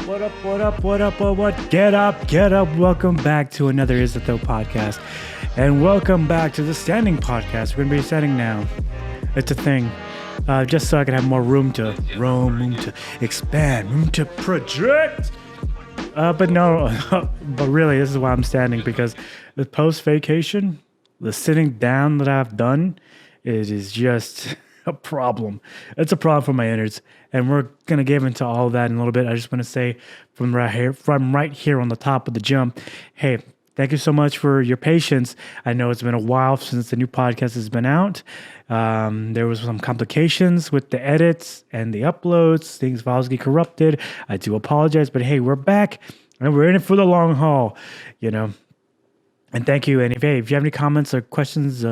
What up, what up, what up, what? Get up, get up. Welcome back to another Is It Though podcast. And welcome back to the standing podcast. We're going to be standing now. It's a thing. Just so I can have more room to expand, room to project. But no, but really, this is why I'm standing, because the post-vacation, the sitting down that I've done, it is just a problem. It's a problem for my innards, and we're gonna get into all of that in a little bit. I just want to say from right here on the top of the jump, hey, thank you so much for your patience. I know it's been a while since the new podcast has been out. There was some complications with the edits and the uploads. Files get corrupted. I do apologize, but hey, we're back and we're in it for the long haul, you know. And thank you. And if you have any comments or questions,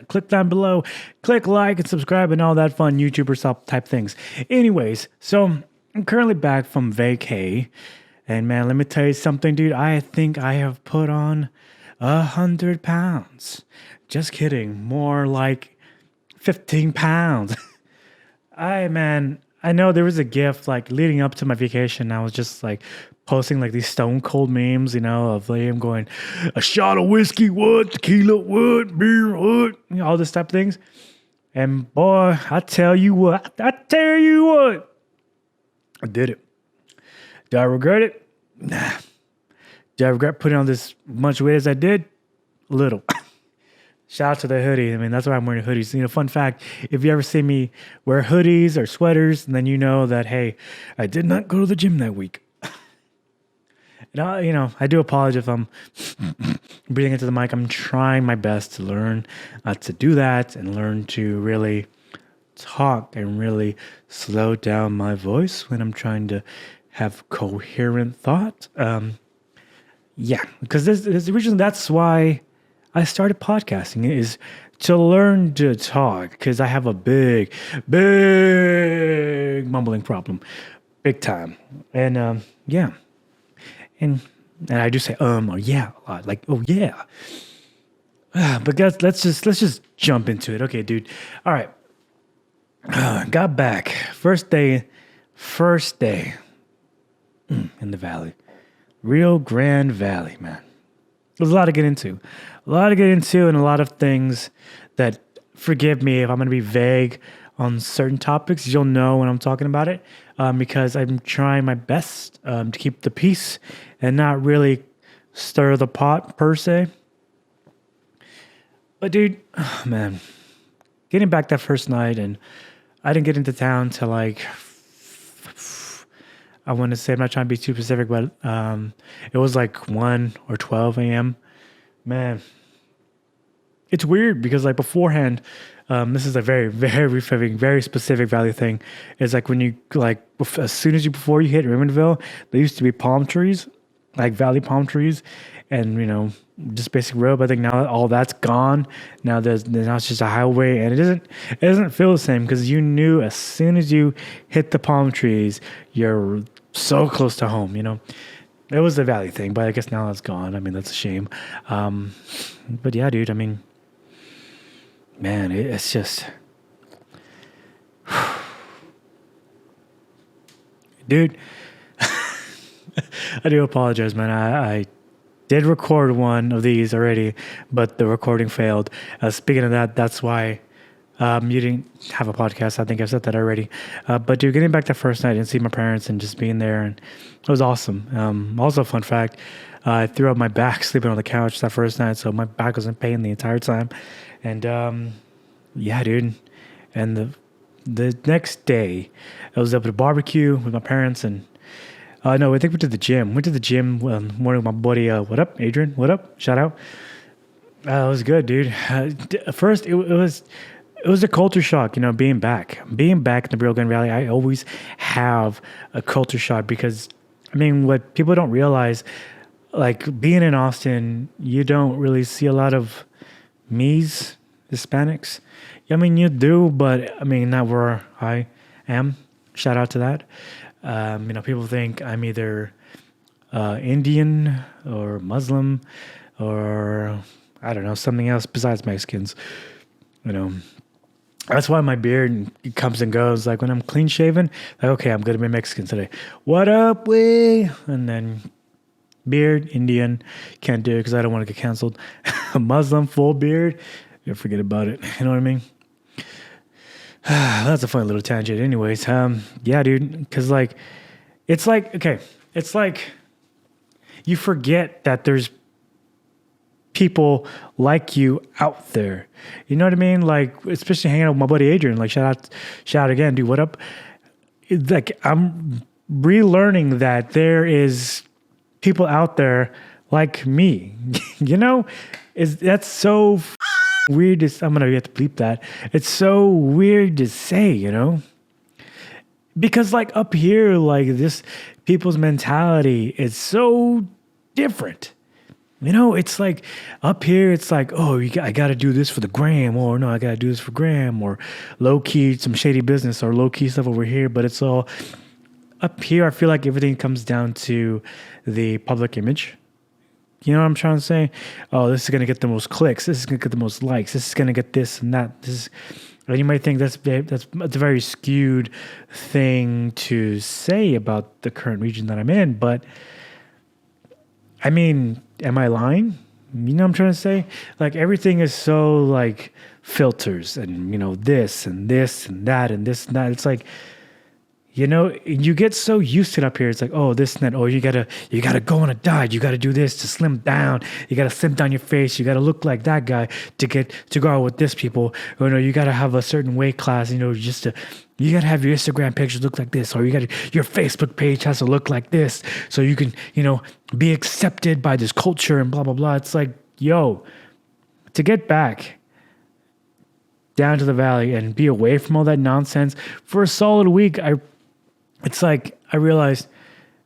click down below, click like and subscribe and all that fun YouTuber stuff type things. Anyways, so I'm currently back from vacay, and man, let me tell you something, dude. I think I have put on 100 pounds. Just kidding. More like 15 pounds. I know there was a gift like leading up to my vacation. I was just like posting like these stone cold memes, you know, of Liam going, a shot of whiskey, what? Tequila, what? Beer, what? You know, all this type of things. And boy, I tell you what, I did it. Do I regret it? Nah. Do I regret putting on this much weight as I did? Little. Shout out to the hoodie. I mean, that's why I'm wearing hoodies. You know, fun fact, if you ever see me wear hoodies or sweaters, then you know that, hey, I did not go to the gym that week. And I do apologize if I'm breathing into the mic. I'm trying my best to learn to do that and learn to really talk and really slow down my voice when I'm trying to have coherent thought. Because originally that's why I started podcasting, is to learn to talk, because I have a big mumbling problem, big time. And and I do say or yeah a lot, like oh yeah. But guys, let's just jump into it. Okay, dude. All right. Got back first day in the valley, Rio Grande Valley, man. There's a lot to get into, and a lot of things that, forgive me if I'm going to be vague on certain topics. You'll know when I'm talking about it, because I'm trying my best to keep the peace and not really stir the pot per se. But dude, man, getting back that first night, and I didn't get into town till like, I want to say, I'm not trying to be too specific, but it was like 1 or 12 a.m. Man, it's weird because like beforehand, this is a very, very, very specific Valley thing. It's like when you as soon as before you hit Raymondville, there used to be palm trees, like valley palm trees, and just basic road. But I think now all that's gone. Now it's just a highway, and it doesn't feel the same, because you knew as soon as you hit the palm trees, you're so close to home. It was the valley thing, but I guess now it's gone. I mean, that's a shame. But yeah, dude. I mean, man, it's just, dude. I do apologize, man. I did record one of these already, but the recording failed. Speaking of that, that's why you didn't have a podcast. I think I've said that already. But dude, getting back that first night and see my parents and just being there, and it was awesome. Also, fun fact, I threw out my back sleeping on the couch that first night, so my back was in pain the entire time. And yeah, dude. And the next day, I was up at a barbecue with my parents, and no, I think we did the gym. Went to the gym morning with my buddy. What up, Adrian? What up? Shout out. It was good, dude. First, it was a culture shock, being back in the Rio Grande Valley. I always have a culture shock because, I mean, what people don't realize, like being in Austin, you don't really see a lot of Hispanics. I mean, you do, but I mean, not where I am. Shout out to that. People think I'm either Indian or Muslim or I don't know, something else besides Mexicans. That's why my beard comes and goes. Like when I'm clean shaven, like, okay, I'm going to be Mexican today. What up, we? And then beard, Indian, can't do it because I don't want to get canceled. Muslim, full beard, you forget about it. You know what I mean? That's a funny little tangent. Anyways, yeah, dude, because like, it's like, okay, it's like you forget that there's people like you out there. You know what I mean? Like, especially hanging out with my buddy Adrian. Like, shout out again, dude. What up? It's like I'm relearning that there is people out there like me. You know, that's so weird. I'm gonna have to bleep that. It's so weird to say, you know, because like up here, like this people's mentality is so different. You know, it's like up here, it's like, oh, I got to do this for the gram, or no, I got to do this for gram, or low key, some shady business, or low key stuff over here. But it's all up here. I feel like everything comes down to the public image. You know what I'm trying to say? Oh, this is going to get the most clicks. This is going to get the most likes. This is going to get this and that. And you might think that's a very skewed thing to say about the current region that I'm in, but I mean, am I lying? You know what I'm trying to say? Like everything is so like filters and, you know, this and this and that and this and that. It's like, you know, you get so used to it up here. It's like, oh, this and that. Oh, you gotta go on a diet. You gotta do this to slim down. You gotta slim down your face. You gotta look like that guy to go out with this people. Or no, you gotta have a certain weight class. You know, you gotta have your Instagram pictures look like this, or your Facebook page has to look like this, so you can, you know, be accepted by this culture and blah blah blah. It's like, yo, to get back down to the valley and be away from all that nonsense for a solid week, it's like I realized,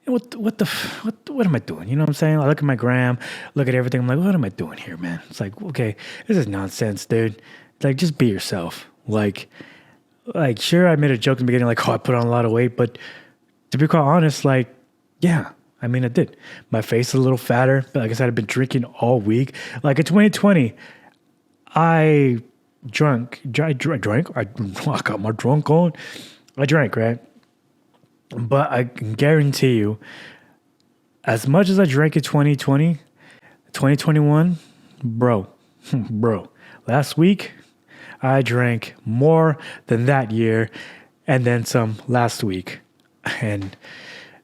what am I doing? You know what I'm saying? I look at my gram, look at everything. I'm like, what am I doing here, man? It's like, okay, this is nonsense, dude. Like, just be yourself. Like, sure, I made a joke in the beginning, like, oh, I put on a lot of weight, but to be quite honest, like, yeah, I mean, I did. My face is a little fatter, but like I said, I've been drinking all week. Like in 2020, I got my drunk on. I drank, right? But I can guarantee you, as much as I drank in 2020, 2021, bro, last week, I drank more than that year and then some last week. And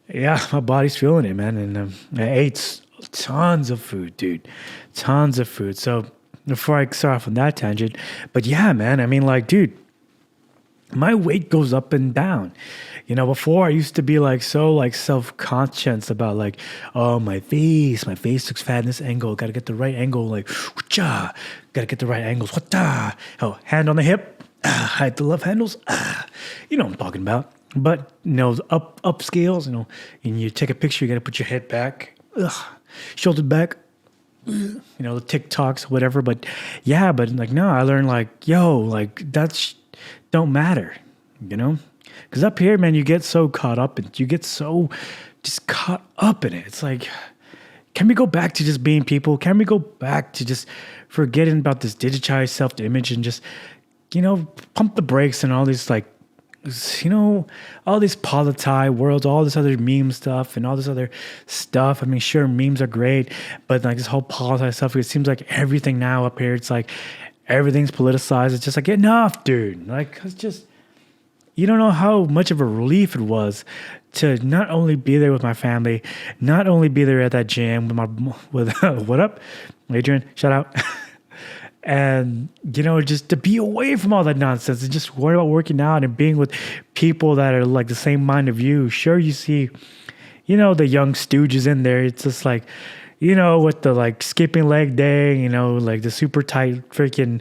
yeah, my body's feeling it, man. And I ate tons of food, dude. Tons of food. So before I start off on that tangent, but yeah, man, I mean, like, dude, my weight goes up and down. You know, before I used to be like so like self-conscious about like, oh, my face looks fat in this angle. Got to get the right angle. Like, got to get the right angles. Oh, hand on the hip. Hide the love handles. You know what I'm talking about. But, you know, up scales, you know, and you take a picture, you got to put your head back. Shoulder back. You know, the TikToks, whatever. But yeah, but like, no, I learned like, yo, like that's don't matter, you know? Because up here, man, you get so caught up and you get so just caught up in it. It's like, can we go back to just being people? Can we go back to just forgetting about this digitized self-image and just, you know, pump the brakes and all these like, you know, all these politi worlds, all this other meme stuff and all this other stuff. I mean, sure, memes are great, but like this whole politi stuff, it seems like everything now up here, it's like everything's politicized. It's just like, enough, dude. Like, it's just, you don't know how much of a relief it was to not only be there with my family, not only be there at that gym with what up, Adrian, shout out. And, you know, just to be away from all that nonsense and just worry about working out and being with people that are like the same mind of you. Sure, you see, you know, the young stooges in there. It's just like, you know, with the like skipping leg day, you know, like the super tight freaking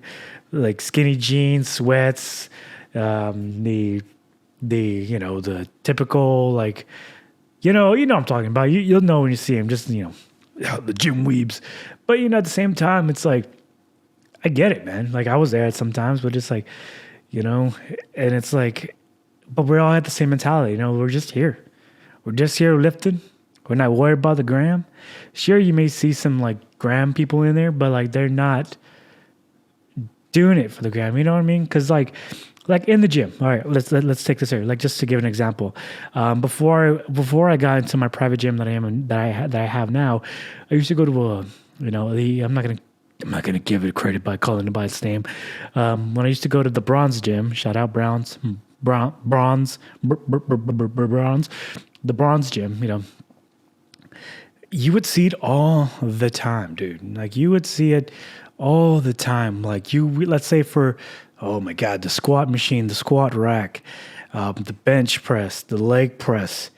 like skinny jeans, sweats, the you know, the typical like, you know what I'm talking about. You'll know when you see him, just, you know, the gym weebs. But, you know, at the same time, it's like, I get it, man. Like I was there sometimes, but just like, you know, and it's like, but we're all at the same mentality. You know, we're just here. We're just here lifting. We're not worried about the gram. Sure, you may see some like gram people in there, but like they're not doing it for the gram. You know what I mean? Because like in the gym. All right, let's take this here. Like just to give an example, before I got into my private gym that I have now, I used to go to I'm not gonna give it credit by calling it by its name. When I used to go to the Bronze Gym, shout out Bronze, the Bronze Gym. You would see it all the time, dude. Like you would see it all the time. Like let's say for, oh my God, the squat machine, the squat rack, the bench press, the leg press.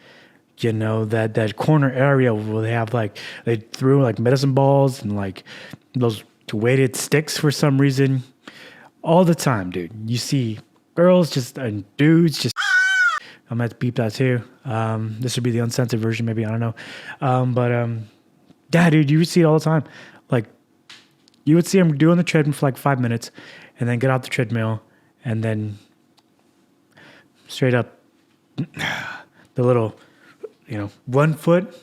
That corner area where they threw like medicine balls and like those weighted sticks for some reason. All the time, dude. You see girls and dudes just. I'm gonna have to beep that too. This would be the uncensored version, maybe, I don't know. Yeah, dude, you would see it all the time. Like, you would see them doing the treadmill for like 5 minutes, and then get out the treadmill, and then straight up the little, 1 foot.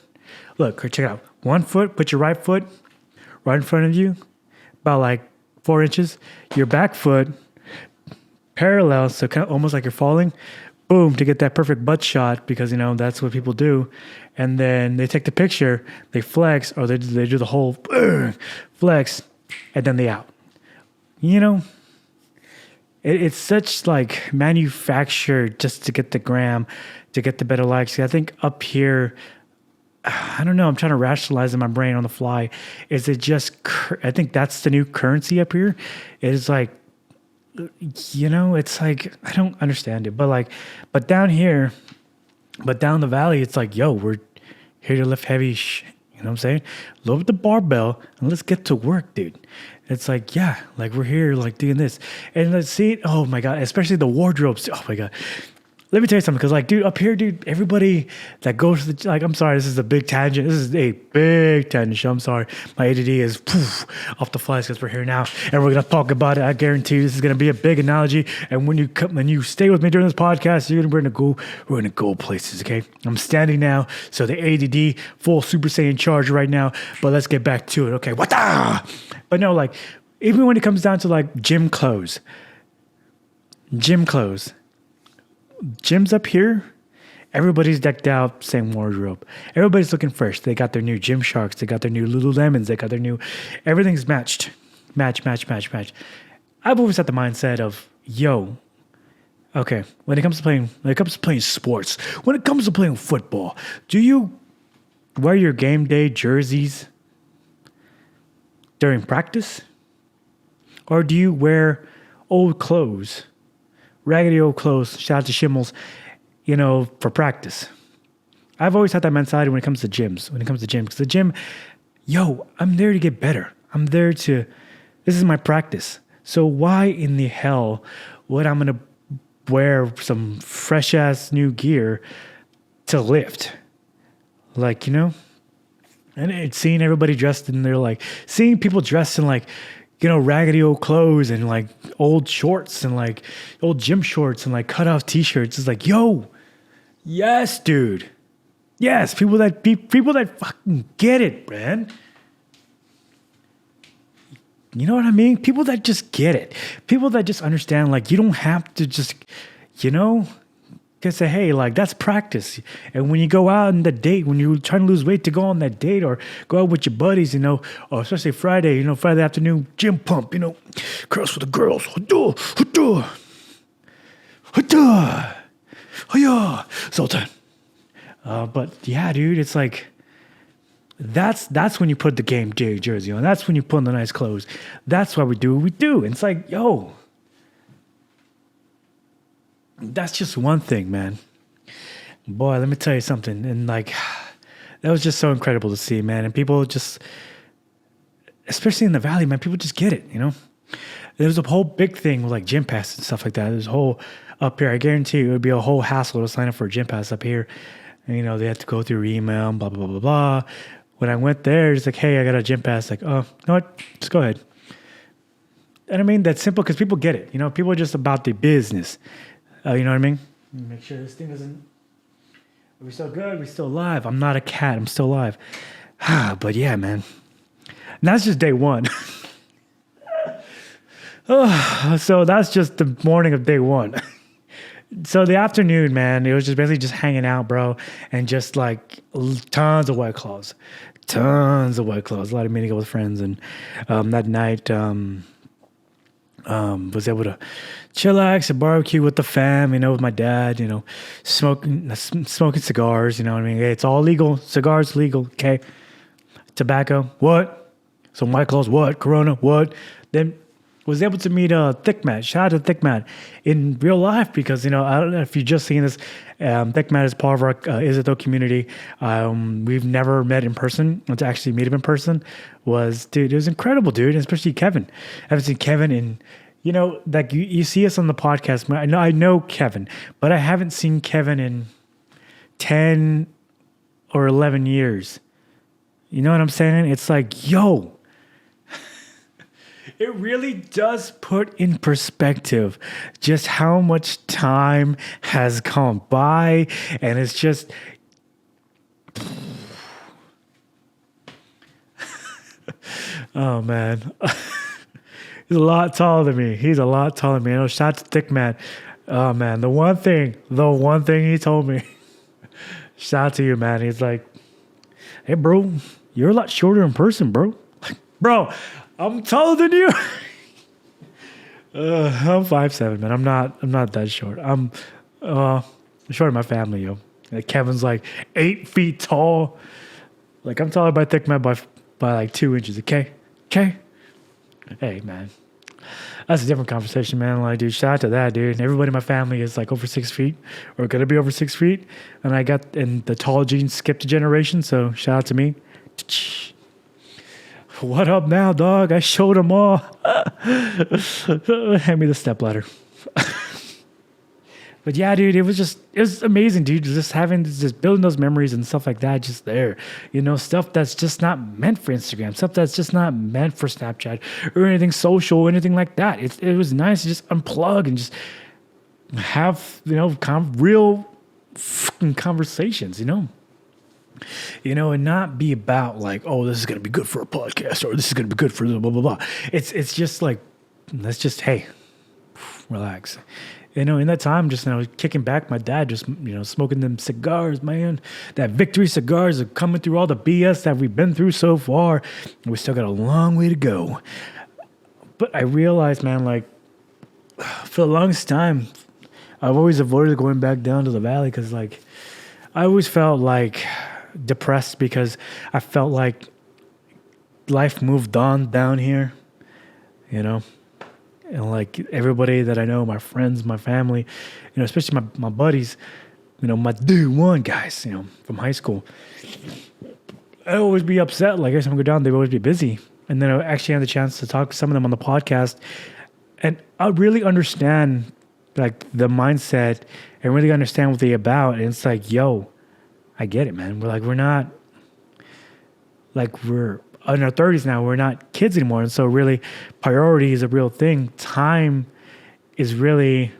Look, check it out. 1 foot. Put your right foot right in front of you, about like 4 inches. Your back foot parallel, so kind of almost like you're falling. Boom, to get that perfect butt shot, because that's what people do. And then they take the picture, they flex, or they do the whole flex, and then they out. It's such like manufactured just to get the gram, to get the better likes. I think up here, I don't know, I'm trying to rationalize in my brain on the fly. Is it just, I think that's the new currency up here. It's like, it's like, I don't understand it, but down here, down the valley, it's like, yo, we're here to lift heavy you know what I'm saying? Load the barbell and let's get to work, dude. It's like, yeah, like we're here, like doing this. And let's see it. Oh my God, especially the wardrobes. Oh my God. Let me tell you something, because like, dude, up here, dude, everybody that goes to the, like, I'm sorry, this is a big tangent. This is a big tangent. I'm sorry. My ADD is off the flies because we're here now and we're going to talk about it. I guarantee you this is going to be a big analogy. And when you stay with me during this podcast, we're going to go places, okay? I'm standing now. So the ADD, full Super Saiyan charge right now, but let's get back to it, okay? But no, like, even when it comes down to like gym clothes, gyms up here, everybody's decked out, same wardrobe. Everybody's looking fresh. They got their new Gym Sharks. They got their new Lululemons. They got their new, everything's matched. Match. I've always had the mindset of, yo, okay, when it comes to playing sports, when it comes to playing football, do you wear your game day jerseys during practice? Or do you wear old clothes? Raggedy old clothes, shout out to Shimmels, for practice. I've always had that mentality when it comes to gyms. Because the gym, yo, I'm there to get better. This is my practice. So why in the hell would I'm going to wear some fresh ass new gear to lift? Like, and it's seeing everybody dressed in seeing people dressed in like, raggedy old clothes and like old shorts and like old gym shorts and like cut off t-shirts. It's like, yo, yes, dude. Yes. People that fucking get it, man. You know what I mean? People that just get it. People that just understand, like, you don't have to just, say, hey, like, that's practice. And when you go out on the date, when you're trying to lose weight to go on that date or go out with your buddies, or especially Friday, Friday afternoon gym pump, curls for the girls. Sultan. But yeah, dude, it's like, that's when you put the game day jersey on. That's when you put on the nice clothes. That's why we do what we do. And it's like, yo, that's just one thing, man. Boy, let me tell you something. And like, that was just so incredible to see, man. And people just, especially in the valley, man, people just get it, There was a whole big thing with like gym pass and stuff like that. There's a whole up here. I guarantee you it would be a whole hassle to sign up for a gym pass up here. And, they have to go through email and blah, blah, blah, blah, blah. When I went there, it's like, hey, I got a gym pass. Like, oh, you know what? Just go ahead. And I mean, that's simple because people get it. People are just about the business. You know what I mean? Make sure this thing doesn't... Are we still good? Are we still alive? I'm not a cat. I'm still alive. But yeah, man. And that's just day one. So that's just the morning of day one. So the afternoon, man, it was just basically just hanging out, bro, and just like tons of White Claws, tons of White Claws. A lot of meeting up with friends, and that night was able to chillax and barbecue with the fam, with my dad, smoking cigars. You know what I mean? Hey, it's all legal. Cigars legal. Okay. Tobacco, what? Some White Claws, what? Corona, what? Then was able to meet Thick Matt. Shout out to Thick Matt in real life because, I don't know if you've just seen this. Thick Matt is part of our Izzo community. We've never met in person. And to actually meet him in person it was incredible, dude. And especially Kevin. I haven't seen Kevin in, like you see us on the podcast. I know Kevin, but I haven't seen Kevin in 10 or 11 years. You know what I'm saying? It's like, yo, it really does put in perspective just how much time has gone by. And it's just, oh man, he's a lot taller than me. Shout out to Thick Man. Oh man, the one thing he told me, shout out to you, man. He's like, hey bro, you're a lot shorter in person, bro. Like, bro, I'm taller than you. I'm 5'7", man. I'm not that short. I'm short of my family, yo. Like Kevin's like 8 feet tall. Like I'm taller by Thick Man by like 2 inches. Okay. Hey man, that's a different conversation, man. Like, dude, shout out to that, dude. Everybody in my family is like over 6 feet or gonna be over 6 feet, and the tall genes skipped a generation. So shout out to me. What up now, dog? I showed them all. Hand me the stepladder. But yeah, dude, it was amazing, dude. Just building those memories and stuff like that, just there. Stuff that's just not meant for Instagram, stuff that's just not meant for Snapchat or anything social, or anything like that. It was nice to just unplug and just have, real fucking conversations, and not be about like, oh, this is going to be good for a podcast or this is going to be good for blah, blah, blah. It's just like, let's just, hey, relax. In that time, just kicking back, my dad just, smoking them cigars, man. That Victory cigars are coming through all the BS that we've been through so far. We still got a long way to go. But I realized, man, like, for the longest time, I've always avoided going back down to the valley because, like, I always felt like depressed because I felt like life moved on down here, and like everybody that I know, my friends, my family, especially my buddies, my dude one guys, from high school. I'd always be upset. Like every time I go down, they'd always be busy. And then I actually had the chance to talk to some of them on the podcast, and I really understand like the mindset and really understand what they're about. And it's like, yo, I get it, man. We're not like we're in our 30s now. We're not kids anymore. And so really priority is a real thing. Time is really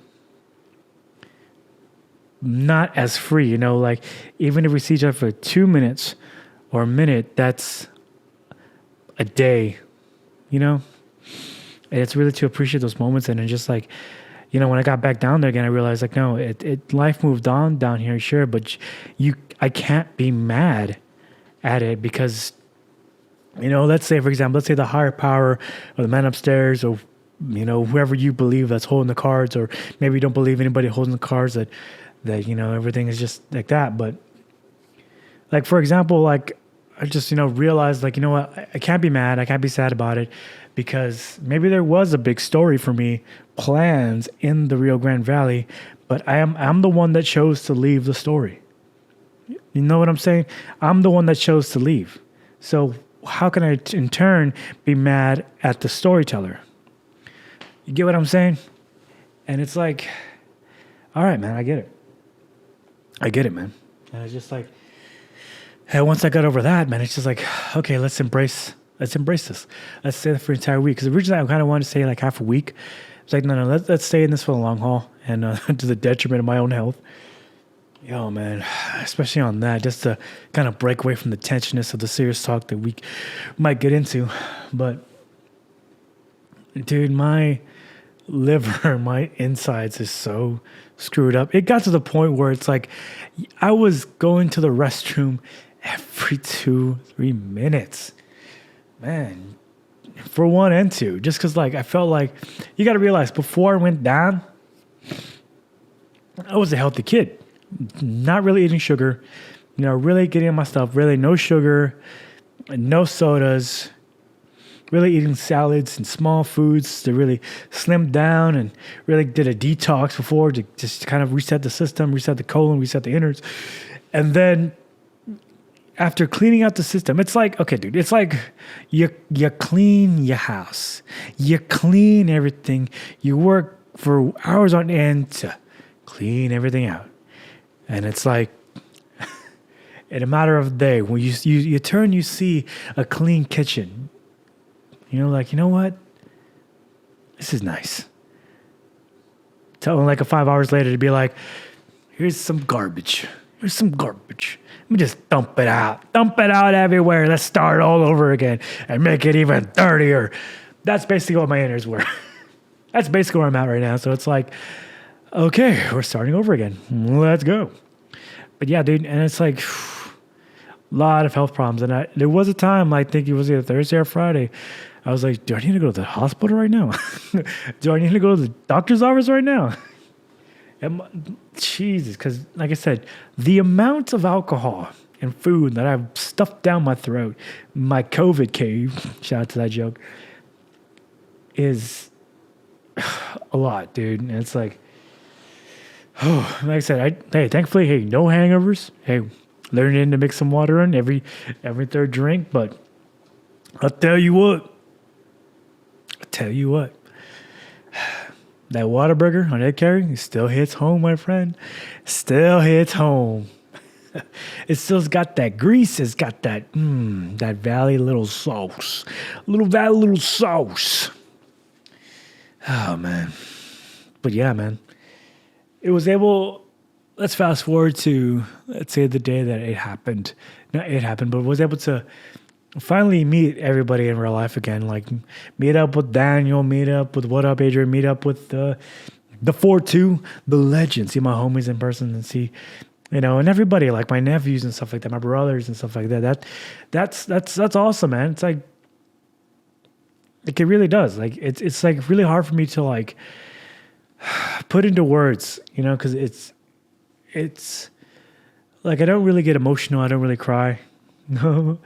not as free, like even if we see each other for 2 minutes or a minute, that's a day, and it's really to appreciate those moments. And it's just like, when I got back down there again, I realized like, no, life moved on down here, sure. But I can't be mad at it because, let's say, for example, let's say the higher power or the man upstairs or, whoever you believe that's holding the cards, or maybe you don't believe anybody holding the cards that, everything is just like that. But like, for example, like I just, realized like, what, I can't be mad. I can't be sad about it because maybe there was a big story for me, plans in the Rio Grande Valley, but I'm the one that chose to leave the story. You know what I'm saying? I'm the one that chose to leave. So how can I, in turn, be mad at the storyteller? You get what I'm saying? And it's like, all right, man, I get it, man. And it's just like, hey, once I got over that, man, it's just like, okay, let's embrace this. Let's stay there for an entire week. Because originally I kind of wanted to stay like half a week. It's like, no, let's stay in this for the long haul and to the detriment of my own health. Yo, man, especially on that, just to kind of break away from the tensionness of the serious talk that we might get into. But dude, my liver, my insides is so screwed up. It got to the point where it's like I was going to the restroom every 2-3 minutes. Man, for one and two, just because like I felt like you got to realize before I went down, I was a healthy kid, not really eating sugar, really getting my stuff, really no sugar, no sodas, really eating salads and small foods to really slim down, and really did a detox before to just kind of reset the system, reset the colon, reset the innards. And then after cleaning out the system, it's like, okay, dude, it's like you clean your house, you clean everything, you work for hours on end to clean everything out. And it's like, in a matter of a day, when you turn, you see a clean kitchen, like, you know what? This is nice. Tell like 5 hours later to be like, here's some garbage. Here's some garbage. Let me just dump it out. Dump it out everywhere. Let's start all over again and make it even dirtier. That's basically what my innards were. That's basically where I'm at right now. So it's like, okay, we're starting over again. Let's go. But yeah, dude, and it's like a lot of health problems. And there was a time, I think it was either Thursday or Friday, I was like, do I need to go to the hospital right now? Do I need to go to the doctor's office right now? And Jesus, because like I said, the amount of alcohol and food that I've stuffed down my throat, my COVID cave, shout out to that joke, is a lot, dude. And it's like, oh, like I said, thankfully, no hangovers. Hey, learning to mix some water in every third drink. But I'll tell you what, that Whataburger on Ed Carey, it still hits home, my friend. Still hits home. It still's got that grease. It's got that that Valley little sauce. Little sauce. Oh, man. But yeah, man. It was able, let's fast forward to, let's say the day that it happened. Not it happened, but was able to finally meet everybody in real life again. Like meet up with Daniel, meet up with What Up Adrian, meet up with the 4-2, the legend, see my homies in person and see, and everybody, like my nephews and stuff like that, my brothers and stuff like that. That's awesome, man. It's like, it really does. Like it's like really hard for me to like put into words, because it's like I don't really get emotional. I don't really cry. No.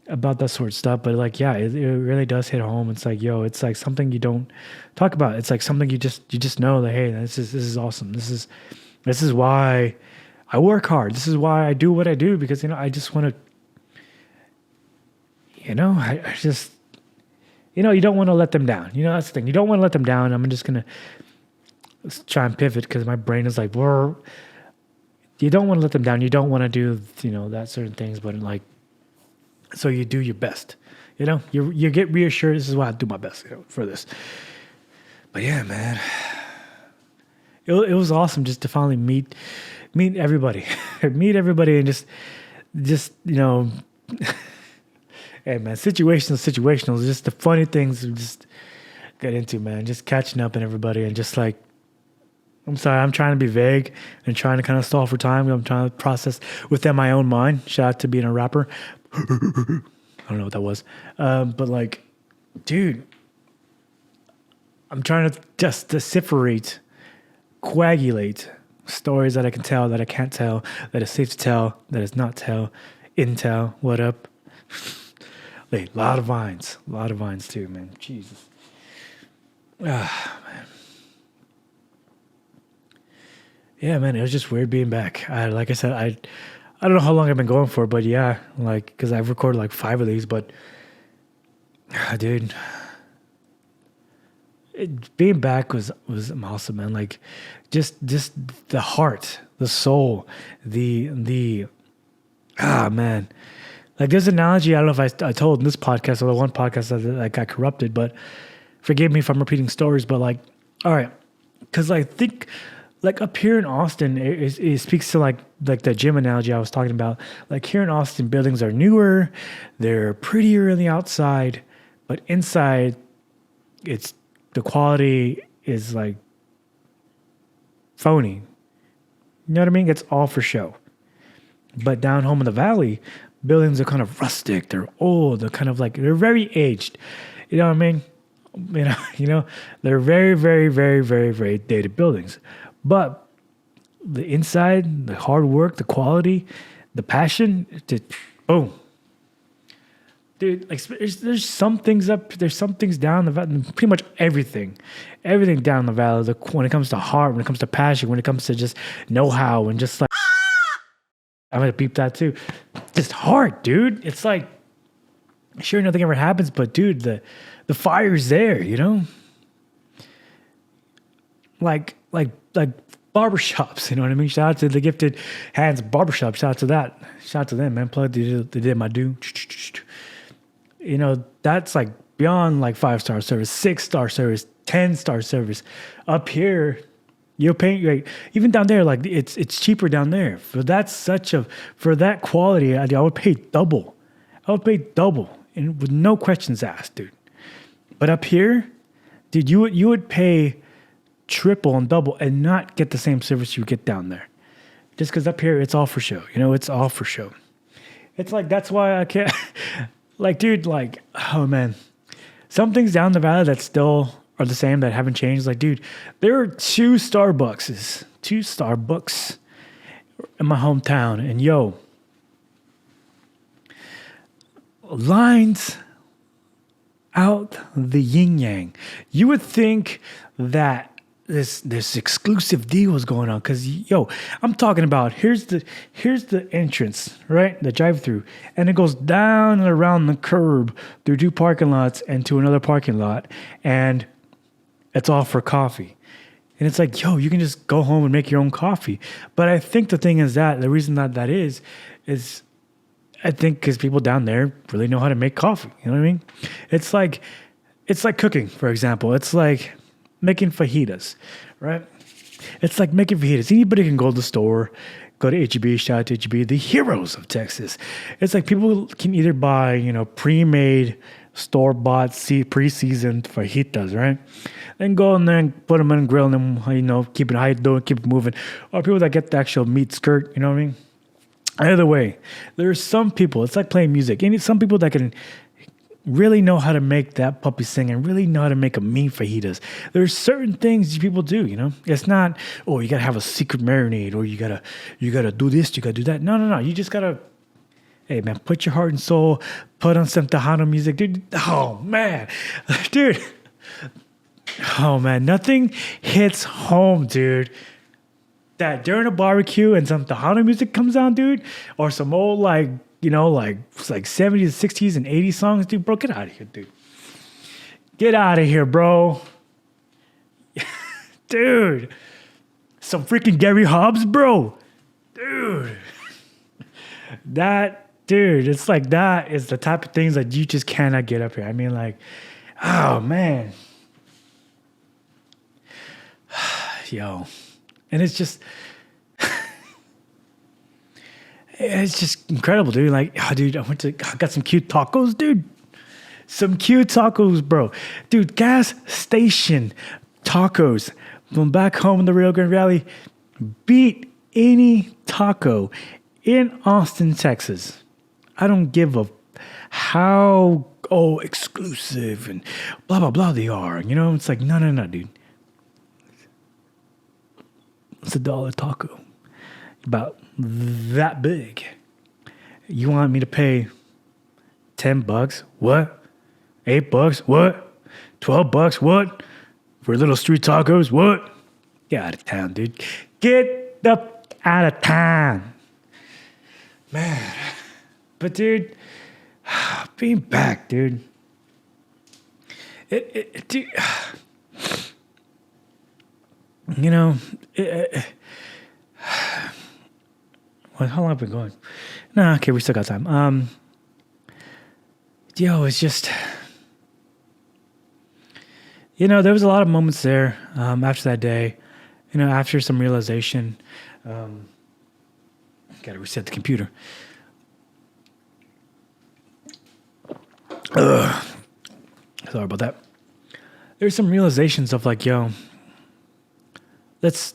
About that sort of stuff, but like, yeah, it really does hit home. It's like, it's like something you don't talk about. It's like something you just know that, hey, this is awesome. This is why I work hard. This is why I do what I do, because I just want to, I just, you don't want to let them down. That's the thing. You don't want to let them down. I'm just gonna try and pivot because my brain is like, well, you don't want to let them down. You don't want to do, that certain things, but like. So you do your best, you get reassured. This is why I do my best for this. But yeah, man, it was awesome just to finally meet everybody, and just hey man, situational, just the funny things we just get into, man, just catching up and everybody, and just like, I'm sorry, I'm trying to be vague and trying to kind of stall for time. I'm trying to process within my own mind. Shout out to being a rapper. I don't know what that was. But like, dude, I'm trying to just decipherate, coagulate stories that I can tell, that I can't tell, that is safe to tell, that is not tell, intel, what up? Like, a lot of vines too, man. Jesus. Ah, man. Yeah, man, it was just weird being back. Like I said, I don't know how long I've been going for, but yeah, like, because I've recorded like 5 of these, but dude, being back was awesome, man. Like, just the heart, the soul, man. Like, there's an analogy, I don't know if I told in this podcast or the one podcast that got corrupted, but forgive me if I'm repeating stories, but like, all right, because I think, like up here in Austin, it speaks to like the gym analogy I was talking about. Like here in Austin, buildings are newer, they're prettier on the outside, but inside it's the quality is like phony. You know what I mean? It's all for show. But down home in the valley, buildings are kind of rustic. They're old. They're kind of like they're very aged. You know what I mean? They're very, very, very, very, very dated buildings. But the inside, the hard work, the quality, the passion, boom. Dude, like there's some things there's some things down the valley, pretty much everything down the valley. When it comes to heart, when it comes to passion, when it comes to just know-how and just like, I'm gonna beep that too. Just heart, dude. It's like, sure, nothing ever happens, but dude, the fire's there, you know? Like barbershops, you know what I mean? Shout out to the Gifted Hands Barbershop. Shout out to that. Shout out to them, man. Plug, they did my due. You know, that's like beyond like 5-star service, 6-star service, 10-star service. Up here, you're paying, like, even down there, like it's cheaper down there. For that quality, I would pay double. And with no questions asked, dude. But up here, dude, you would pay triple and double and not get the same service you get down there. Just because up here, it's all for show. You know, it's all for show. It's like, that's why I can't, like, dude, like, oh man. Some things down the valley that still are the same, that haven't changed. Like, dude, there are two Starbucks in my hometown. And yo, lines out the yin yang. You would think that this exclusive deal was going on, because yo, I'm talking about here's the entrance, right? The drive-through, and it goes down and around the curb through 2 parking lots and to another parking lot, and it's all for coffee. And it's like, yo, you can just go home and make your own coffee. But I think the thing is that the reason that is I think because people down there really know how to make coffee. You know what I mean? It's like cooking, for example. It's like making fajitas, right? It's like making fajitas. Anybody can go to the store, go to HEB, shout out to HEB, the heroes of Texas. It's like people can either buy, pre-made, store-bought, pre-seasoned fajitas, right? Then go in there and put them in and grill them, keep it high, keep it moving. Or people that get the actual meat skirt, you know what I mean? Either way, there are some people, it's like playing music. And some people that can really know how to make that puppy sing and really know how to make a mean fajitas. There's certain things people do, It's not, you gotta have a secret marinade, or you gotta do this, you gotta do that. No. You just gotta, hey man, put your heart and soul, put on some Tejano music, dude. Oh man, dude. Oh man, nothing hits home, dude. That during a barbecue and some Tejano music comes on, dude, or some old like 70s, 60s, and 80s songs, dude, bro, get out of here, dude. Get out of here, bro. Dude. Some freaking Gary Hobbs, bro. Dude. It's like that is the type of things that you just cannot get up here. I mean, like, oh, man. Yo. And it's just incredible, dude. Like, dude, I got some cute tacos, dude. Some cute tacos, bro. Dude, gas station tacos from back home in the Rio Grande Valley beat any taco in Austin, Texas. I don't give a how exclusive and blah, blah, blah they are. It's like, no, dude. It's $1 taco. About that big. You want me to pay $10? What? $8? What? $12? What? For little street tacos? What? Get out of town, dude. Get the out of town. Man. But dude, being back, dude. Dude. How long have we been going? No, okay, we still got time. It's just, there was a lot of moments there after that day, after some realization. Got to reset the computer. Sorry about that. there's some realizations of like, yo, let's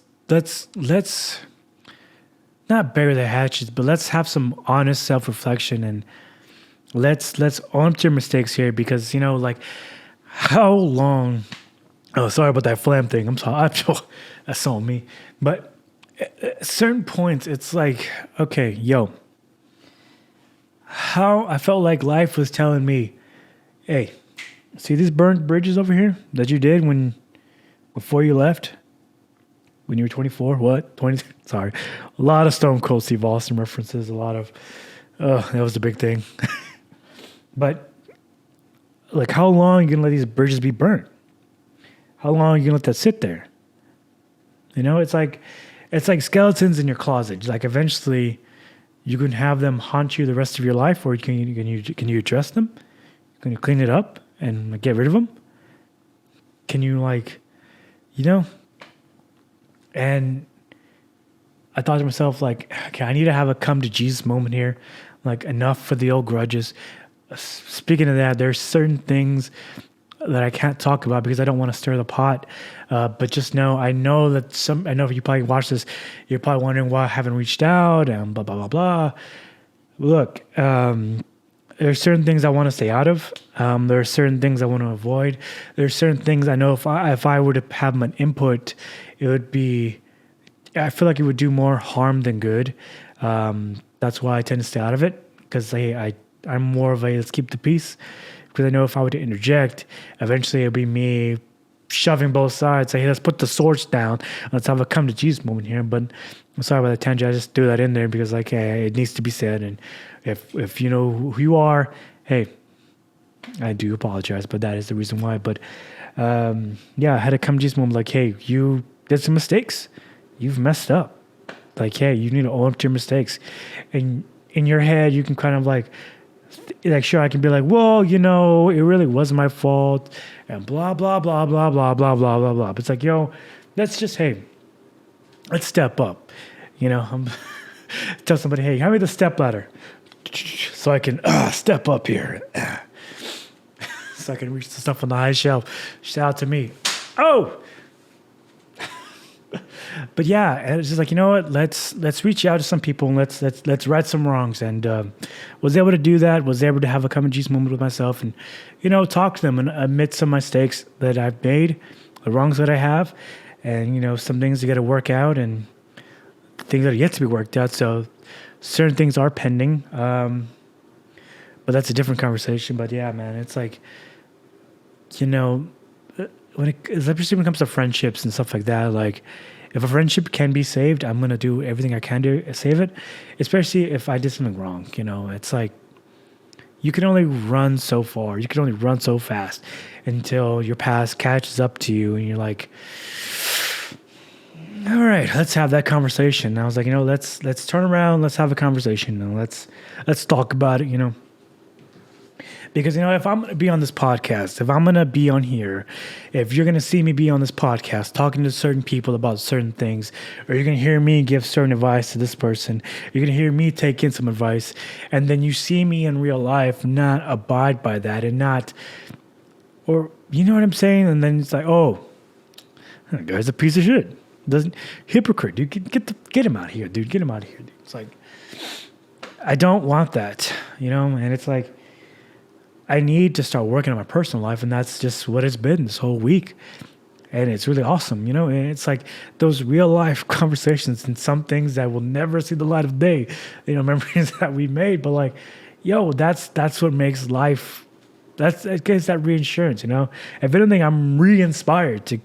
not bury the hatches, but let's have some honest self-reflection, and let's own up to your mistakes here, because like, how long? Oh, sorry about that flam thing. I'm sorry. That's on me. But at certain points, it's like, okay, yo, how I felt like life was telling me, hey, see these burnt bridges over here that you did before you left? When you were 24, what? 20? Sorry. A lot of Stone Cold Steve Austin references, a lot of, that was the big thing. But, like, how long are you going to let these bridges be burnt? How long are you going to let that sit there? It's like skeletons in your closet. Like, eventually, you can have them haunt you the rest of your life, or can you address them? Can you clean it up and like, get rid of them? Can you, like, And I thought to myself, like, okay, I need to have a come to Jesus moment here. Like, enough for the old grudges. Speaking of that, there's certain things that I can't talk about because I don't want to stir the pot. But just know, I know if you probably watch this, you're probably wondering why I haven't reached out and blah, blah, blah, blah. Look, there's certain things I want to stay out of. There are certain things I want to avoid. There's certain things I know if I were to have an input, it would be, I feel like it would do more harm than good. That's why I tend to stay out of it, because I'm more of a let's keep the peace, because I know if I were to interject, eventually it'll be me shoving both sides, say, hey, let's put the swords down, let's have a come to Jesus moment here. But I'm sorry about the tangent, I just threw that in there because, like, hey, it needs to be said. And if you know who you are, hey, I do apologize, but that is the reason why. But yeah, I had a come to Jesus moment, like, hey, you did some mistakes, you've messed up. Like, hey, you need to own up to your mistakes. And in your head, you can kind of like sure, I can be like, well, it really wasn't my fault, and blah, blah, blah, blah, blah, blah, blah, blah, blah. But it's like, yo, let's step up. Tell somebody, hey, hand me the step ladder so I can step up here. So I can reach the stuff on the high shelf. Shout out to me. Oh! But yeah, and it's just like, you know what? Let's reach out to some people and let's right some wrongs. And was able to do that. Was able to have a come to Jesus moment with myself, and talk to them and admit some mistakes that I've made, the wrongs that I have, and some things you got to work out and things that are yet to be worked out. So certain things are pending, but that's a different conversation. But yeah, man, it's like especially when it comes to friendships and stuff like that, like, if a friendship can be saved, I'm going to do everything I can to save it, especially if I did something wrong. It's like, you can only run so far. You can only run so fast until your past catches up to you and you're like, all right, let's have that conversation. And I was like, let's turn around. Let's have a conversation and let's talk about it, Because, if I'm going to be on this podcast, if I'm going to be on here, if you're going to see me be on this podcast talking to certain people about certain things, or you're going to hear me give certain advice to this person, you're going to hear me take in some advice, and then you see me in real life not abide by that and not, or you know what I'm saying? And then it's like, oh, that guy's a piece of shit. Hypocrite, dude. Get him out of here, dude. Get him out of here, dude. It's like, I don't want that, and it's like, I need to start working on my personal life, and that's just what it's been this whole week. And it's really awesome, and it's like those real life conversations and some things that will never see the light of day, memories that we made. But like, yo, that's what makes life, it gets that reinsurance, If anything, I'm re-inspired to,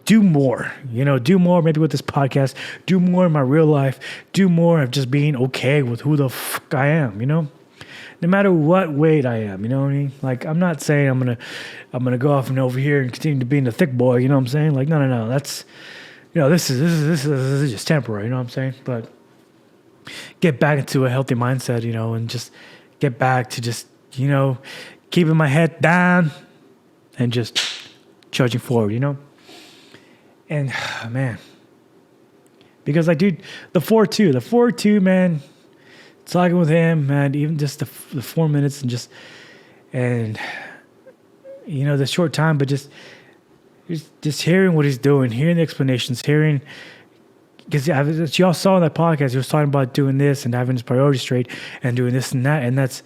do more, maybe with this podcast, do more in my real life, do more of just being okay with who the fuck I am, No matter what weight I am, you know what I mean? Like, I'm not saying I'm gonna go off and over here and continue to being the thick boy, you know what I'm saying? Like, no. That's, this is just temporary, you know what I'm saying? But get back into a healthy mindset, and just get back to just, keeping my head down and just charging forward, And man, because like, dude, the 4-2, man. Talking with him, man, even just the 4 minutes and the short time, but just hearing what he's doing, hearing the explanations, hearing, because y'all saw in that podcast, he was talking about doing this and having his priorities straight and doing this and that. And that's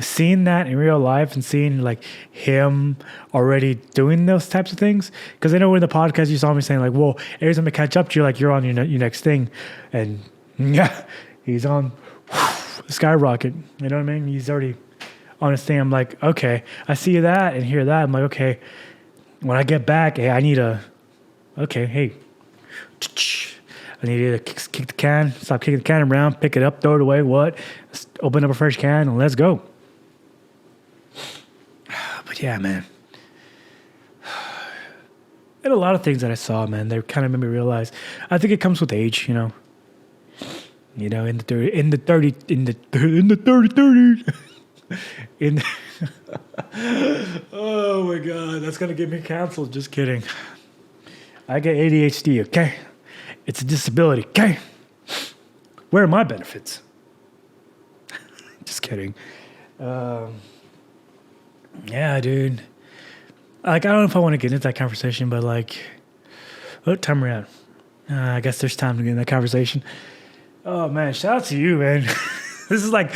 seeing that in real life and seeing like him already doing those types of things. Because I know in the podcast, you saw me saying like, well, every time I catch up to you, like you're on your next thing. And yeah, he's on skyrocket. You know what I mean? He's already on his thing. I'm like, okay, I see that and hear that. I'm like, okay, when I get back, hey, I need I need to kick the can, stop kicking the can around, pick it up, throw it away, let's open up a fresh can and let's go. But yeah, man. And a lot of things that I saw, man, they kind of made me realize, I think it comes with age, in the 30s. Oh my God, that's going to get me canceled. Just kidding. I get ADHD, okay? It's a disability, okay? Where are my benefits? Just kidding. Yeah, dude. Like, I don't know if I want to get into that conversation, but like, what time are we at? I guess there's time to get in that conversation. Oh man, shout out to you, man. This is like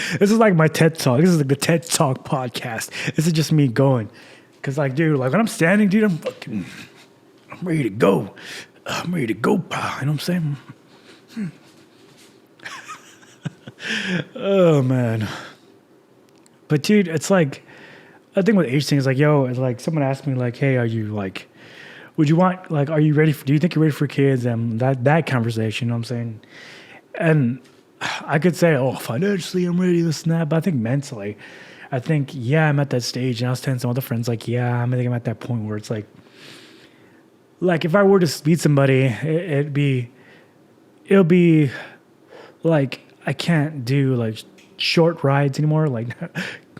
my TED Talk. This is like the TED Talk podcast. This is just me going. Cause like, dude, like when I'm standing, dude, I'm ready to go. I'm ready to go, pal. You know what I'm saying? Oh, man. But, dude, it's like, I think with age thing is like, it's like someone asked me, like, hey, are you, like, would you want, like, are you ready for, do you think you're ready for kids? And that conversation, you know what I'm saying? And I could say, financially, I'm ready, this and that. But I think mentally, I'm at that stage. And I was telling some other friends, like, I think I'm at that point where it's like if I were to meet somebody, it'll be like I can't do like short rides anymore. Like,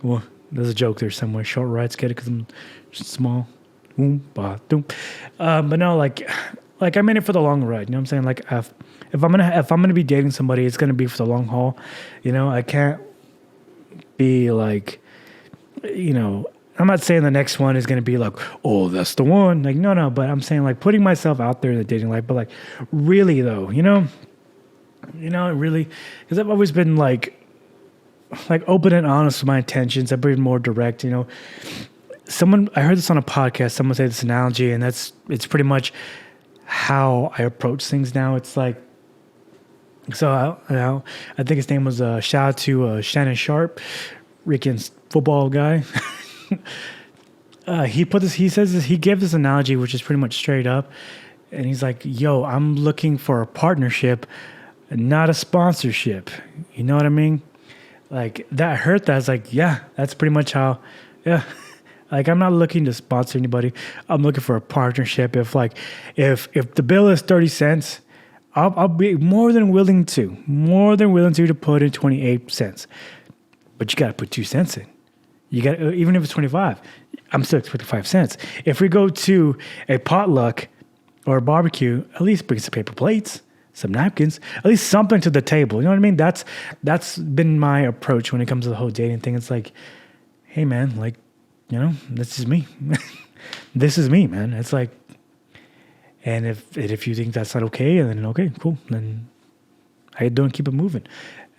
well, there's a joke there somewhere. Short rides, get it because I'm small. But no, like I'm in it for the long ride. You know what I'm saying? Like if I'm gonna be dating somebody, it's gonna be for the long haul. I can't be like, I'm not saying the next one is going to be like, oh, that's the one. Like, no. But I'm saying like putting myself out there in the dating life. But like really though, really, because I've always been like open and honest with my intentions. I've been more direct, I heard this on a podcast. Someone said this analogy, and it's pretty much how I approach things now. It's like, so I think his name was, shout out to Shannon Sharp, Rickens football guy. He gave this analogy, which is pretty much straight up. And he's like, yo, I'm looking for a partnership, not a sponsorship. You know what I mean? Like that hurt. That I was like, yeah, that's pretty much how, yeah. Like I'm not looking to sponsor anybody. I'm looking for a partnership. If the bill is 30 cents, I'll be more than willing to put in 28 cents. But you got to put 2 cents in. You got, even if it's 25, I'm still expecting 5 cents. If we go to a potluck or a barbecue, at least bring some paper plates, some napkins, at least something to the table. You know what I mean? That's been my approach when it comes to the whole dating thing. It's like, hey man, like, this is me. This is me, man. It's like, and if you think that's not okay, then okay, cool. Then I don't keep it moving.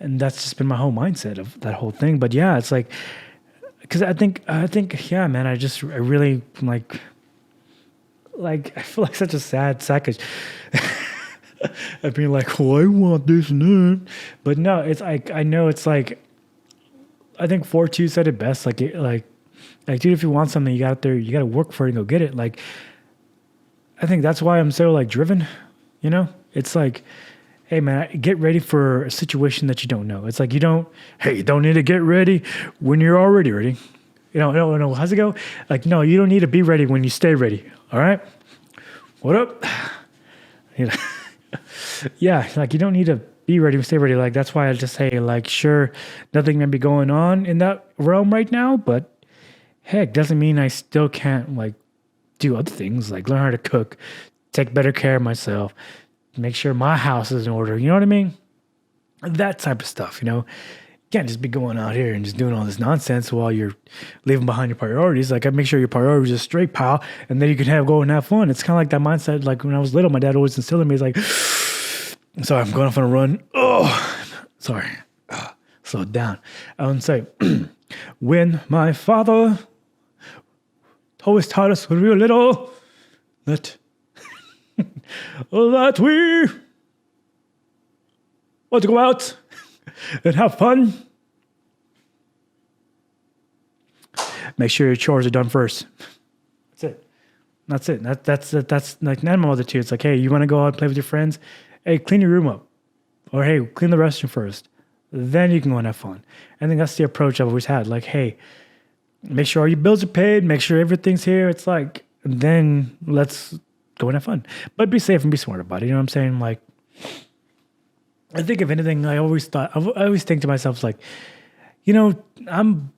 And that's just been my whole mindset of that whole thing. But yeah, it's like, because I think, yeah, man, I really like, I feel like such a sad sack. I'd be like, well, I want this and that. But no, it's like, I know it's like, I think 4-2 said it best. Like, dude, if you want something, you got to work for it and go get it. Like, I think that's why I'm so like driven, it's like, hey man, get ready for a situation that you don't know. It's like, you don't need to get ready when you're already ready. No, how's it go? Like, no, you don't need to be ready when you stay ready. All right. What up? Yeah. Like you don't need to be ready to stay ready. Like, that's why I just say like, sure, nothing may be going on in that realm right now, but heck, doesn't mean I still can't like do other things, like learn how to cook, take better care of myself, make sure my house is in order. You know what I mean? That type of stuff, can't just be going out here and just doing all this nonsense while you're leaving behind your priorities. Like, I make sure your priorities are straight, pal, and then you can go and have fun. It's kind of like that mindset. Like when I was little, my dad always instilled in me. He's like, sorry, I'm going off on a run. Oh, sorry. Slow down. I would say, when my father always taught us when we were little that that we want to go out and have fun. Make sure your chores are done first. That's it. That's like my mother too. It's like, hey, you want to go out and play with your friends? Hey, clean your room up. Or hey, clean the restroom first. Then you can go and have fun. I think that's the approach I've always had. Like, hey, make sure all your bills are paid. Make sure everything's here. It's like, then let's go and have fun. But be safe and be smart about it. You know what I'm saying? Like, I think if anything, I always think to myself, like, I'm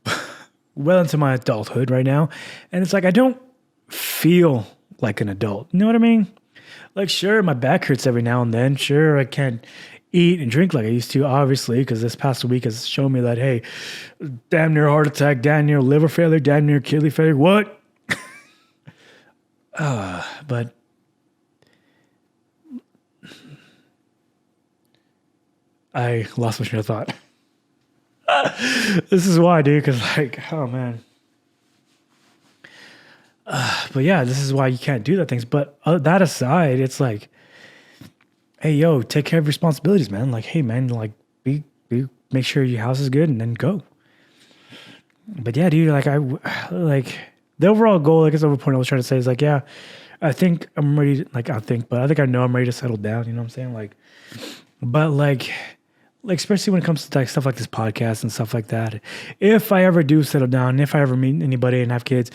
well into my adulthood right now. And it's like, I don't feel like an adult. You know what I mean? Like, sure, my back hurts every now and then. Sure, I can't eat and drink like I used to, obviously, because this past week has shown me that, hey, damn near heart attack, damn near liver failure, damn near kidney failure. What? But I lost my train of thought. This is why, dude, because oh man. But yeah, this is why you can't do that things. But that aside, it's like, hey, yo, take care of responsibilities, man. Like, hey, man, like, make sure your house is good and then go. But yeah, dude, the overall goal, like, the point I was trying to say is like, yeah, I think I'm ready. But I think I know I'm ready to settle down. You know what I'm saying? Like, but like especially when it comes to like stuff like this podcast and stuff like that. If I ever do settle down, if I ever meet anybody and have kids,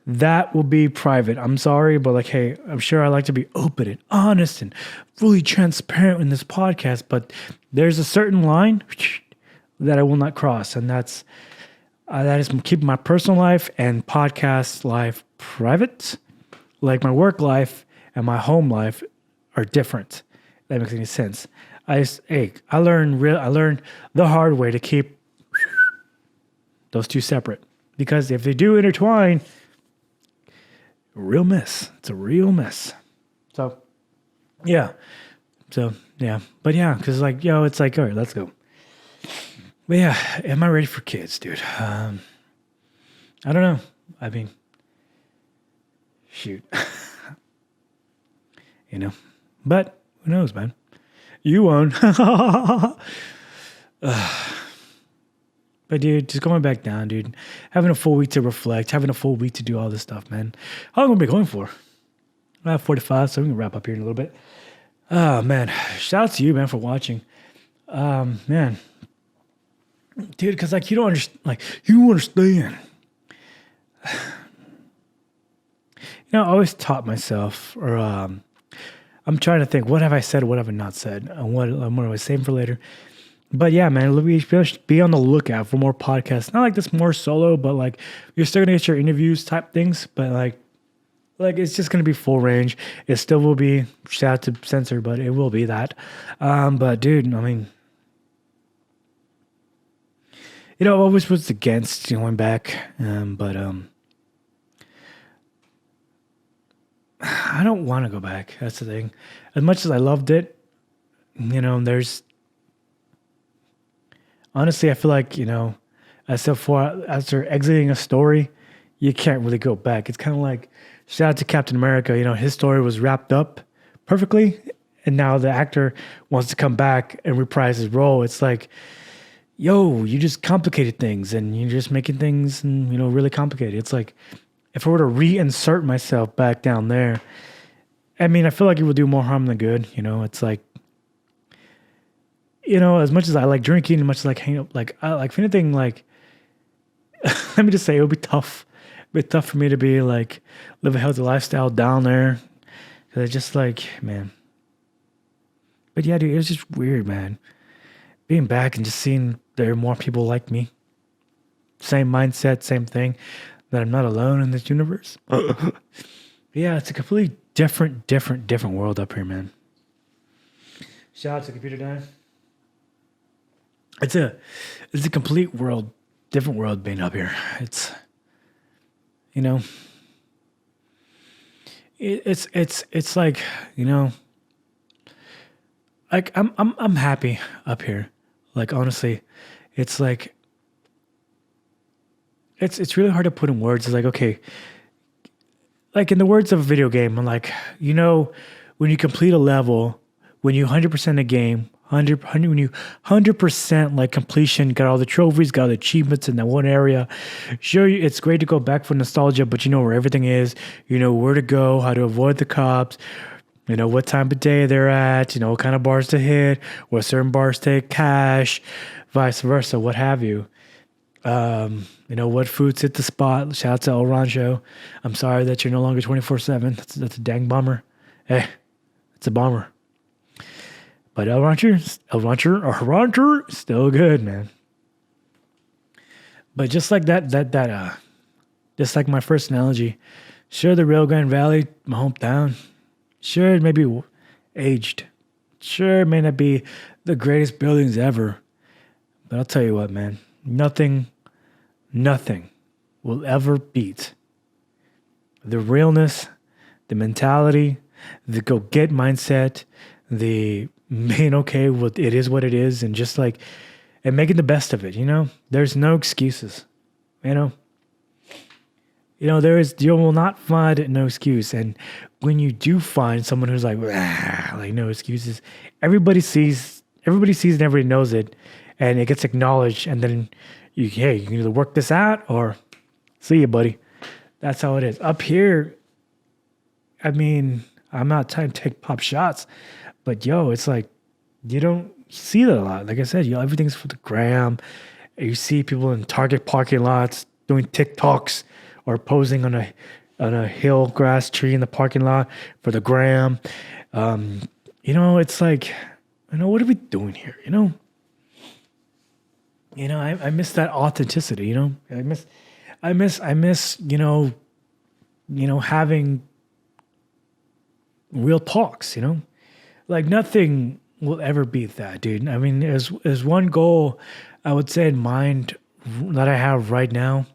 that will be private. I'm sorry, but like, hey, I'm sure I like to be open and honest and fully transparent in this podcast, but there's a certain line that I will not cross, and that is keeping my personal life and podcast life private. Like my work life and my home life are different. If that makes any sense. I learned the hard way to keep those two separate, because if they do intertwine, real mess. It's a real mess. So yeah. But yeah, because like, yo, it's like, all right, let's go. But yeah, am I ready for kids, dude? I don't know. I mean, shoot. But who knows, man? You won't. But dude, just going back down, dude. Having a full week to reflect, having a full week to do all this stuff, man. How long are we going for? 45, so we can wrap up here in a little bit. Oh, man. Shout out to you, man, for watching. Man. Dude, because, like, you don't understand. Like, you understand. I always taught myself, or I'm trying to think, what have I said, what have I not said, and what am I saving for later? But yeah, man, be on the lookout for more podcasts. Not like this more solo, but like you're still gonna get your interviews type things, but like it's just gonna be full range. It still will be, shout out to censor, but it will be that. But dude, I mean, I always was against going back, but I don't want to go back. That's the thing. As much as I loved it, there's honestly, I feel like, after exiting a story, you can't really go back. It's kind of like, shout out to Captain America, his story was wrapped up perfectly, and now the actor wants to come back and reprise his role. It's like, yo, you just complicated things, and you're just making things, really complicated. It's like, if I were to reinsert myself back down there, I mean, I feel like it would do more harm than good. It's like, as much as I like drinking, as much as I like hanging up, like, if anything, like, let me just say, it would be tough. It'd be tough for me to be like, live a healthy lifestyle down there. Cause it's just like, man. But yeah, dude, it was just weird, man. Being back and just seeing there are more people like me. Same mindset, same thing. That I'm not alone in this universe. Yeah, it's a completely different world up here, man. Shout out to Computer Dan. it's a it's a complete world, different world being up here. It's you know, it's like like I'm happy up here. Like honestly, it's like it's really hard to put in words. It's like okay, like in the words of a video game, I'm like when you complete a level, when you 100% a game, 100 when you 100% like completion, got all the trophies, got all the achievements in that one area. Sure, it's great to go back for nostalgia, but you know where everything is. You know where to go, how to avoid the cops. You know what time of day they're at. You know what kind of bars to hit. What certain bars take cash, vice versa, what have you. You know what foods hit the spot. Shout out to El Rancho. I'm sorry that you're no longer 24/7. That's a dang bummer. Hey, it's a bummer. But El Rancher, still good, man. But just like just like my first analogy, sure the Rio Grande Valley, my hometown, sure it may be aged, sure it may not be the greatest buildings ever, but I'll tell you what, man, nothing will ever beat the realness, the mentality, the go get mindset, the being okay with it is what it is, and just like and making the best of it. There's no excuses. You will not find no excuse. And when you do find someone who's like no excuses, everybody sees and everybody knows it, and it gets acknowledged, and then you can either work this out or see you, buddy. That's how it is up here. I mean, I'm not trying to take pop shots, but it's like you don't see that a lot. Like I said, everything's for the gram. You see people in Target parking lots doing TikToks or posing on a hill grass tree in the parking lot for the gram. It's like, what are we doing here? I miss that authenticity. I miss having real talks. Like nothing will ever beat that, dude. I mean, there's one goal I would say in mind that I have right now.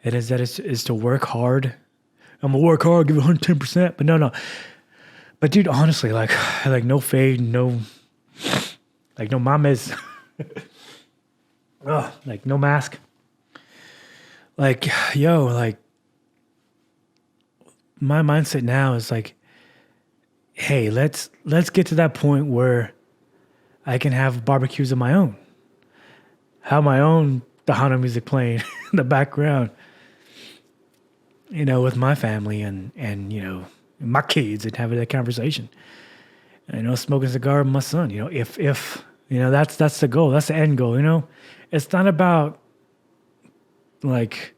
It is to work hard. I'm gonna work hard, give it 110%. But no. But dude, honestly, like no fade, no mames. Like no mask. Like, like my mindset now is like, hey, let's get to that point where I can have barbecues of my own. Have my own Tejano music playing in the background. With my family and my kids, and having that conversation. Smoking a cigar with my son. If that's the goal. That's the end goal. It's not about like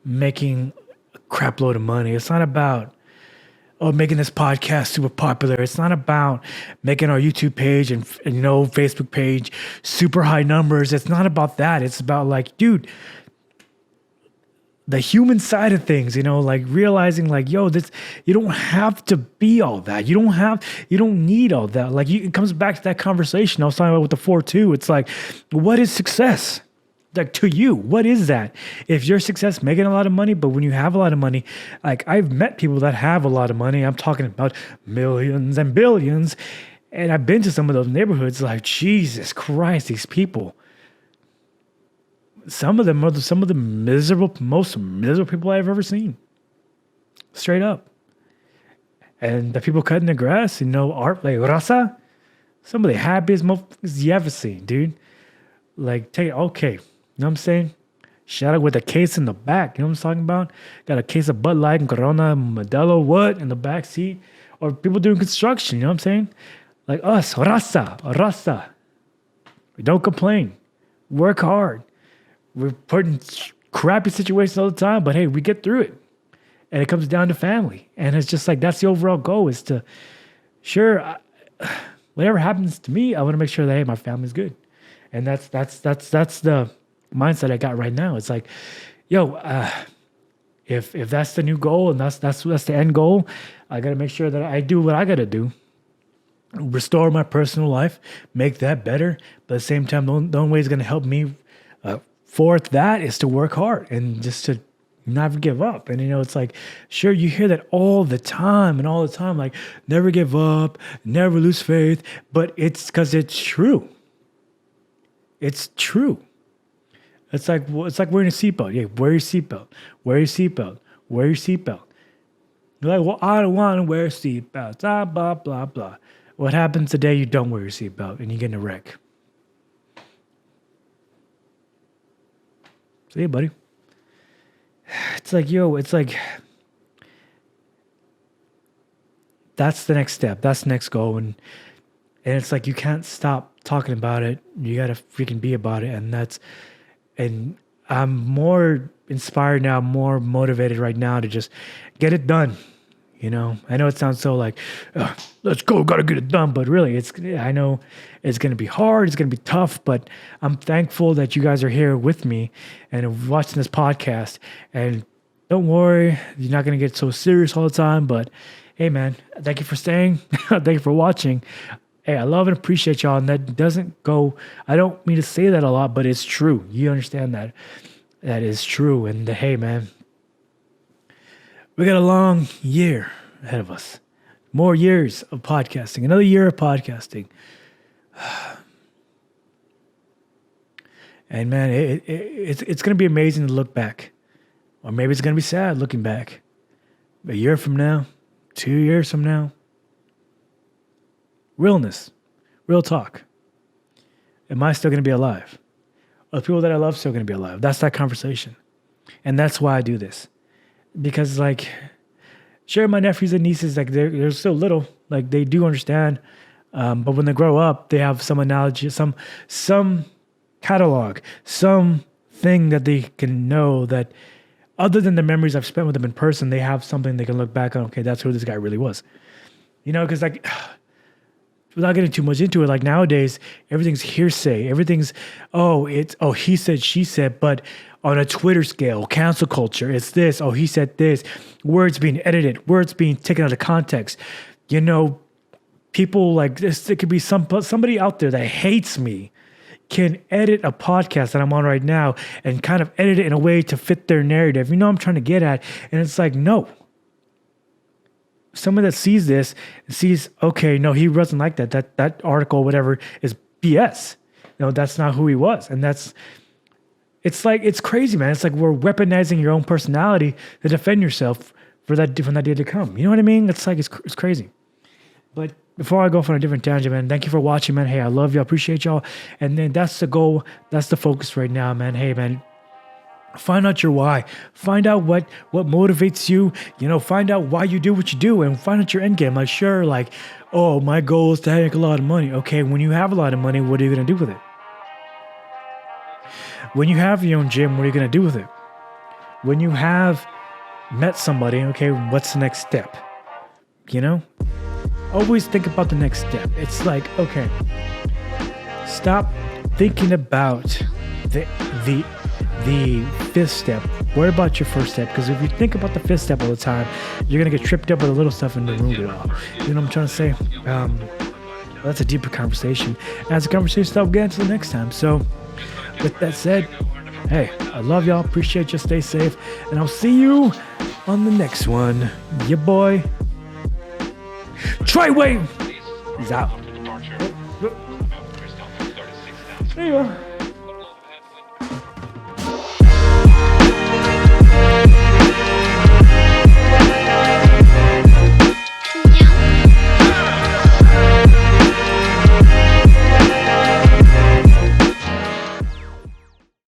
making a crap load of money. It's not about making this podcast super popular. It's not about making our YouTube page and Facebook page super high numbers. It's not about that. It's about like, dude, the human side of things, like realizing like, this, you don't have to be all that. You don't need all that. Like it comes back to that conversation I was talking about with the 4-2. It's like, what is success? Like to you, what is that? If your success making a lot of money, but when you have a lot of money, like I've met people that have a lot of money. I'm talking about millions and billions. And I've been to some of those neighborhoods like, Jesus Christ, these people. Some of them are some of the most miserable people I've ever seen. Straight up. And the people cutting the grass, art like raza, some of the happiest motherfuckers you ever seen, dude. Like, okay. You know what I'm saying? Shout out with a case in the back. You know what I'm talking about? Got a case of Bud Light and Corona, Modelo, what? In the back seat. Or people doing construction. You know what I'm saying? Like us, raza. We don't complain. Work hard. We're put in crappy situations all the time, but hey, we get through it. And it comes down to family. And it's just like, that's the overall goal is to, whatever happens to me, I want to make sure that, hey, my family's good. And that's the mindset I got right now. It's like, if that's the new goal and that's the end goal, I got to make sure that I do what I got to do restore my personal life, make that better. But at the same time, the only way it's going to help me forth that is to work hard and just to never give up. And, it's like, sure, you hear that all the time, like never give up, never lose faith. But it's because it's true. It's true. It's like wearing a seatbelt. Yeah, wear your seatbelt. Wear your seatbelt. Wear your seatbelt. You're like, well, I don't want to wear seatbelts. Blah, blah, blah. What happens the day you don't wear your seatbelt and you get in a wreck? See, buddy. It's like, that's the next step. That's the next goal. And it's like, you can't stop talking about it. You got to freaking be about it. And I'm more inspired now, more motivated right now to just get it done. I know it sounds so like, let's go, gotta get it done. But really, I know it's going to be hard. It's going to be tough, but I'm thankful that you guys are here with me and watching this podcast. And don't worry, you're not going to get so serious all the time. But hey, man, thank you for staying. Thank you for watching. Hey, I love and appreciate y'all. And that doesn't go, I don't mean to say that a lot, but it's true. You understand that. That is true. And hey, man, we got a long year ahead of us. More years of podcasting. Another year of podcasting. And man, it's going to be amazing to look back. Or maybe it's going to be sad looking back. A year from now, 2 years from now. Realness. Real talk. Am I still going to be alive? Are the people that I love still going to be alive? That's that conversation. And that's why I do this. Because like, sure, my nephews and nieces, like they're still little, like they do understand. But when they grow up, they have some analogy, some catalog, something that they can know that other than the memories I've spent with them in person, they have something they can look back on. Okay, that's who this guy really was. Because like, without getting too much into it, like nowadays, everything's hearsay. Everything's, he said, she said, but on a Twitter scale, cancel culture, it's this, he said this, words being edited, words being taken out of context. People like this, it could be somebody out there that hates me can edit a podcast that I'm on right now and kind of edit it in a way to fit their narrative. I'm trying to get at, and it's like, no. Someone that sees this sees, okay, no, he wasn't like that. That article, whatever, is BS. That's not who he was. And it's like, it's crazy, man. It's like we're weaponizing your own personality to defend yourself from that day to come. You know what I mean? It's like, it's crazy. But before I go on a different tangent, man, thank you for watching, man. Hey, I love you. I appreciate y'all. And then that's the goal. That's the focus right now, man. Hey, man. Find out your why. Find out what motivates you. Find out why you do what you do and find out your end game. Like, sure, like, my goal is to make a lot of money. Okay, when you have a lot of money, what are you going to do with it? When you have your own gym, what are you going to do with it? When you have met somebody, okay, what's the next step? Always think about the next step. It's like, okay, stop thinking about the fifth step. Worry about your first step, because if you think about the fifth step all the time, you're gonna get tripped up with the little stuff and ruin it all. You know what I'm trying to say? That's a deeper conversation. And that's a conversation that we'll get into the next time. So with that said, hey, I love y'all. Appreciate you. Stay safe. And I'll see you on the next one. Your boy, Treyway, is out. There you go.